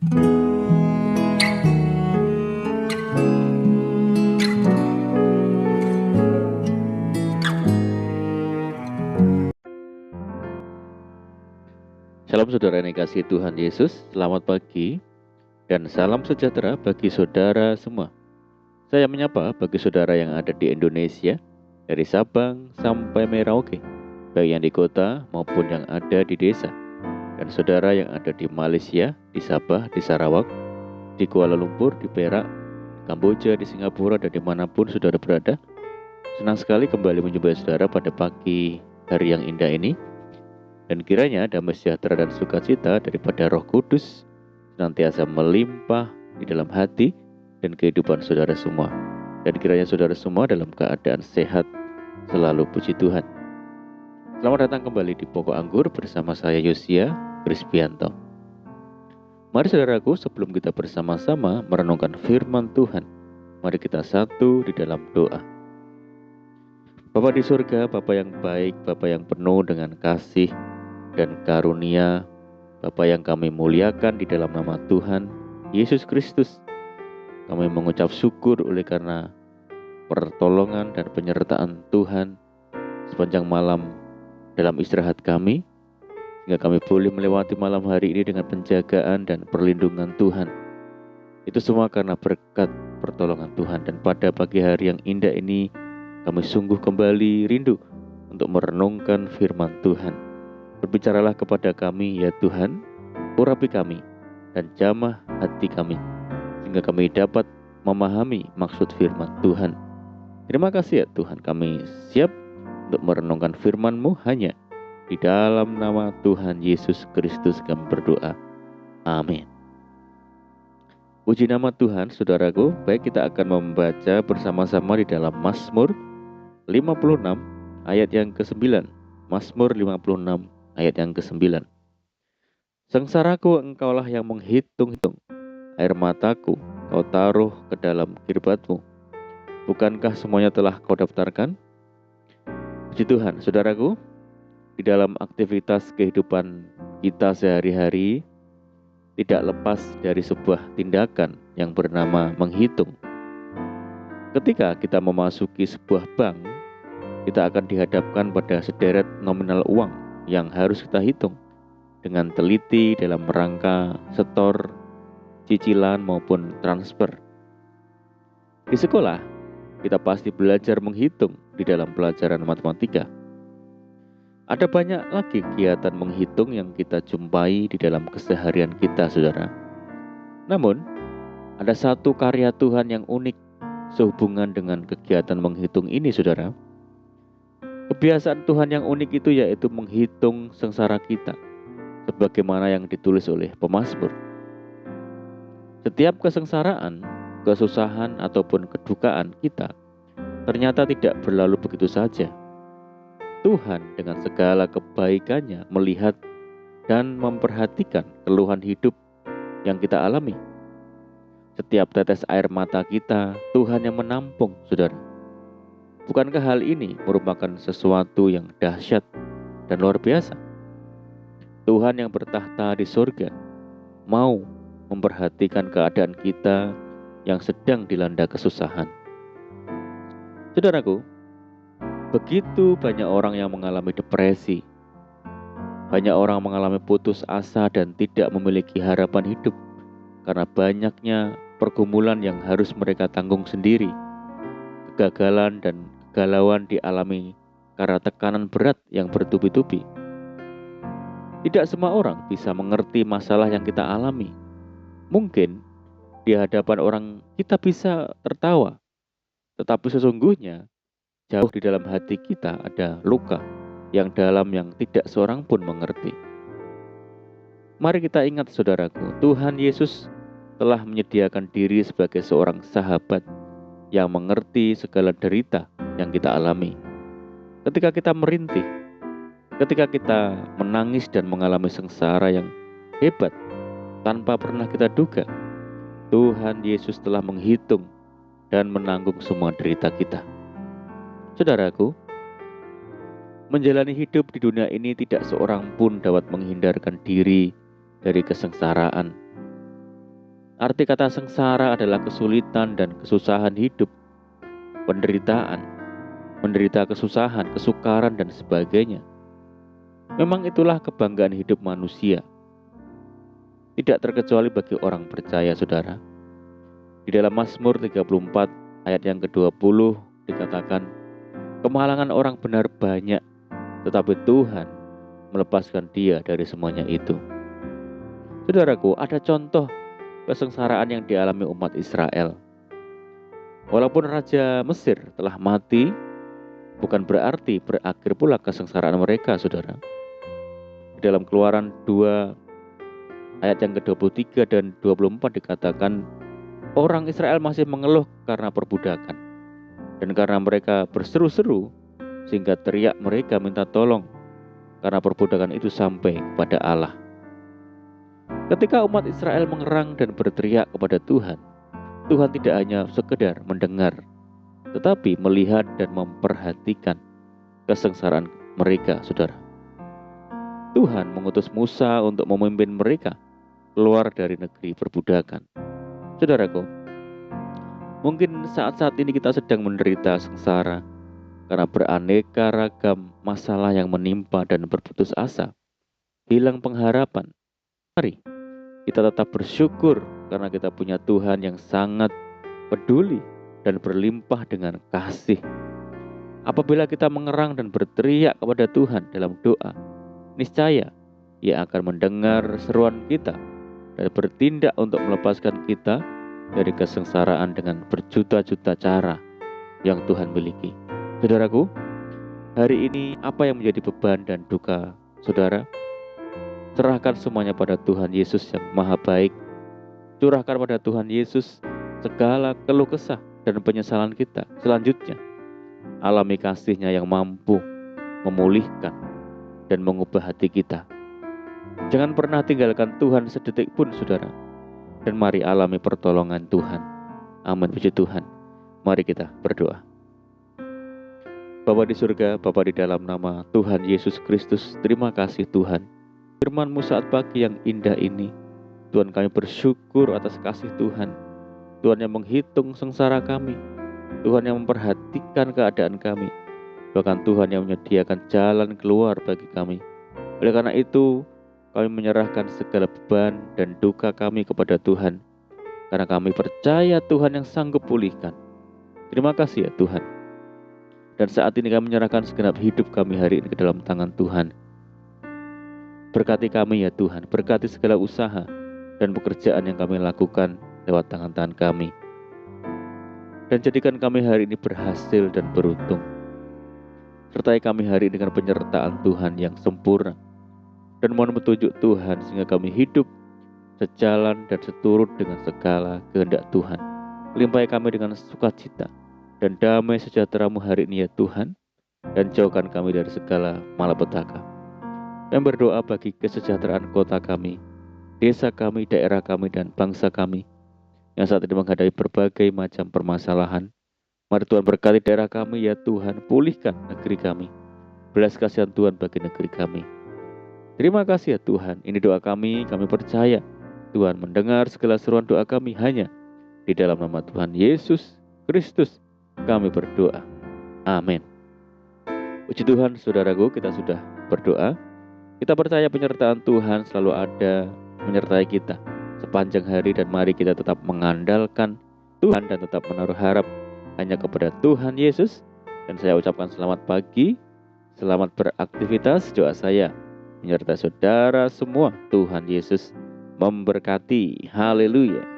Salam saudara yang dikasihi Tuhan Yesus, selamat pagi dan salam sejahtera bagi saudara semua. Saya menyapa bagi saudara yang ada di Indonesia, dari Sabang sampai Merauke, baik yang di kota maupun yang ada di desa. Dan saudara yang ada di Malaysia, di Sabah, di Sarawak, di Kuala Lumpur, di Perak, Kamboja, di Singapura, dan dimanapun saudara berada. Senang sekali kembali menjumpai saudara pada pagi hari yang indah ini. Dan kiranya damai sejahtera dan sukacita daripada Roh Kudus senantiasa melimpah di dalam hati dan kehidupan saudara semua. Dan kiranya saudara semua dalam keadaan sehat selalu, puji Tuhan. Selamat datang kembali di Pokok Anggur bersama saya Yosia Krispianto. Mari saudaraku, sebelum kita bersama-sama merenungkan firman Tuhan, mari kita satu di dalam doa. Bapa di surga, Bapa yang baik, Bapa yang penuh dengan kasih dan karunia, Bapa yang kami muliakan di dalam nama Tuhan Yesus Kristus. Kami mengucap syukur oleh karena pertolongan dan penyertaan Tuhan sepanjang malam dalam istirahat kami, sehingga kami boleh melewati malam hari ini dengan penjagaan dan perlindungan Tuhan. Itu semua karena berkat pertolongan Tuhan. Dan pada pagi hari yang indah ini, kami sungguh kembali rindu untuk merenungkan firman Tuhan. Berbicaralah kepada kami ya Tuhan, urapi kami dan jamah hati kami, sehingga kami dapat memahami maksud firman Tuhan. Terima kasih ya Tuhan, kami siap untuk merenungkan firman-Mu hanya di dalam nama Tuhan Yesus Kristus kami berdoa. Amin. Puji nama Tuhan, saudaraku. Baik, kita akan membaca bersama-sama di dalam Mazmur 56 ayat yang ke-9. Mazmur 56 ayat yang ke-9. Sengsaraku engkaulah yang menghitung-hitung, air mataku kau taruh ke dalam kirbatmu. Bukankah semuanya telah kau daftarkan? Puji Tuhan, saudaraku, di dalam aktivitas kehidupan kita sehari-hari tidak lepas dari sebuah tindakan yang bernama menghitung. Ketika kita memasuki sebuah bank, kita akan dihadapkan pada sederet nominal uang yang harus kita hitung dengan teliti dalam rangka setor, cicilan maupun transfer. Di sekolah, kita pasti belajar menghitung di dalam pelajaran matematika. Ada banyak lagi kegiatan menghitung yang kita jumpai di dalam keseharian kita, saudara. Namun, ada satu karya Tuhan yang unik sehubungan dengan kegiatan menghitung ini, saudara. Kebiasaan Tuhan yang unik itu yaitu menghitung sengsara kita, sebagaimana yang ditulis oleh pemazmur. Setiap kesengsaraan, kesusahan ataupun kedukaan kita ternyata tidak berlalu begitu saja. Tuhan dengan segala kebaikannya melihat dan memperhatikan keluhan hidup yang kita alami. Setiap tetes air mata kita, Tuhan yang menampung, saudara. Bukankah hal ini merupakan sesuatu yang dahsyat dan luar biasa? Tuhan yang bertahta di surga mau memperhatikan keadaan kita yang sedang dilanda kesusahan. Saudaraku, begitu banyak orang yang mengalami depresi, banyak orang mengalami putus asa dan tidak memiliki harapan hidup karena banyaknya pergumulan yang harus mereka tanggung sendiri. Kegagalan dan kegalauan dialami karena tekanan berat yang bertubi-tubi. Tidak semua orang bisa mengerti masalah yang kita alami. Mungkin di hadapan orang kita bisa tertawa, tetapi sesungguhnya jauh di dalam hati kita ada luka yang dalam yang tidak seorang pun mengerti. Mari kita ingat, saudaraku, Tuhan Yesus telah menyediakan diri sebagai seorang sahabat yang mengerti segala derita yang kita alami. Ketika kita merintih, ketika kita menangis dan mengalami sengsara yang hebat tanpa pernah kita duga, Tuhan Yesus telah menghitung dan menanggung semua derita kita. Saudaraku, menjalani hidup di dunia ini tidak seorang pun dapat menghindarkan diri dari kesengsaraan. Arti kata sengsara adalah kesulitan dan kesusahan hidup, penderitaan, menderita kesusahan, kesukaran, dan sebagainya. Memang itulah kebanggaan hidup manusia. Tidak terkecuali bagi orang percaya, saudara. Di dalam Mazmur 34 ayat yang ke-20 dikatakan, kemalangan orang benar banyak, tetapi Tuhan melepaskan dia dari semuanya itu. Saudaraku, ada contoh kesengsaraan yang dialami umat Israel. Walaupun Raja Mesir telah mati, bukan berarti berakhir pula kesengsaraan mereka, saudara. Di dalam Keluaran 2 ayat yang ke-23 dan 24 dikatakan, orang Israel masih mengeluh karena perbudakan. Dan karena mereka berseru-seru, sehingga teriak mereka minta tolong, karena perbudakan itu sampai kepada Allah. Ketika umat Israel mengerang dan berteriak kepada Tuhan, Tuhan tidak hanya sekedar mendengar, tetapi melihat dan memperhatikan kesengsaraan mereka, saudara. Tuhan mengutus Musa untuk memimpin mereka keluar dari negeri perbudakan. Saudaraku, mungkin saat-saat ini kita sedang menderita sengsara karena beraneka ragam masalah yang menimpa dan berputus asa, hilang pengharapan. Mari kita tetap bersyukur karena kita punya Tuhan yang sangat peduli dan berlimpah dengan kasih. Apabila kita mengerang dan berteriak kepada Tuhan dalam doa, niscaya Ia akan mendengar seruan kita dan bertindak untuk melepaskan kita dari kesengsaraan dengan berjuta-juta cara yang Tuhan miliki. Saudaraku, hari ini apa yang menjadi beban dan duka saudara? Serahkan semuanya pada Tuhan Yesus yang Maha Baik. Curahkan pada Tuhan Yesus segala keluh kesah dan penyesalan kita. Selanjutnya, alami kasih-Nya yang mampu memulihkan dan mengubah hati kita. Jangan pernah tinggalkan Tuhan sedetik pun, saudara. Dan mari alami pertolongan Tuhan. Amin, puji Tuhan. Mari kita berdoa. Bapa di surga, Bapa di dalam nama Tuhan Yesus Kristus, terima kasih Tuhan. Firman-Mu saat pagi yang indah ini, Tuhan, kami bersyukur atas kasih Tuhan. Tuhan yang menghitung sengsara kami, Tuhan yang memperhatikan keadaan kami, bahkan Tuhan yang menyediakan jalan keluar bagi kami. Oleh karena itu, kami menyerahkan segala beban dan duka kami kepada Tuhan, karena kami percaya Tuhan yang sanggup pulihkan. Terima kasih ya Tuhan. Dan saat ini kami menyerahkan segenap hidup kami hari ini ke dalam tangan Tuhan. Berkati kami ya Tuhan, berkati segala usaha dan pekerjaan yang kami lakukan lewat tangan-tangan kami. Dan jadikan kami hari ini berhasil dan beruntung. Sertai kami hari ini dengan penyertaan Tuhan yang sempurna. Dan mohon petunjuk Tuhan sehingga kami hidup sejalan dan seturut dengan segala kehendak Tuhan. Limpahi kami dengan sukacita dan damai sejahtera-Mu hari ini ya Tuhan. Dan jauhkan kami dari segala malapetaka. Kami berdoa bagi kesejahteraan kota kami, desa kami, daerah kami, dan bangsa kami yang saat ini menghadapi berbagai macam permasalahan. Mari Tuhan berkati daerah kami ya Tuhan, pulihkan negeri kami. Belas kasihan Tuhan bagi negeri kami. Terima kasih ya Tuhan, ini doa kami percaya Tuhan mendengar segala seruan doa kami hanya di dalam nama Tuhan Yesus Kristus kami berdoa. Amin. Puji Tuhan, saudaraku, kita sudah berdoa. Kita percaya penyertaan Tuhan selalu ada menyertai kita sepanjang hari, dan mari kita tetap mengandalkan Tuhan dan tetap menaruh harap hanya kepada Tuhan Yesus. Dan saya ucapkan selamat pagi, selamat beraktivitas. Doa saya menyertai saudara semua. Tuhan Yesus memberkati. Haleluya.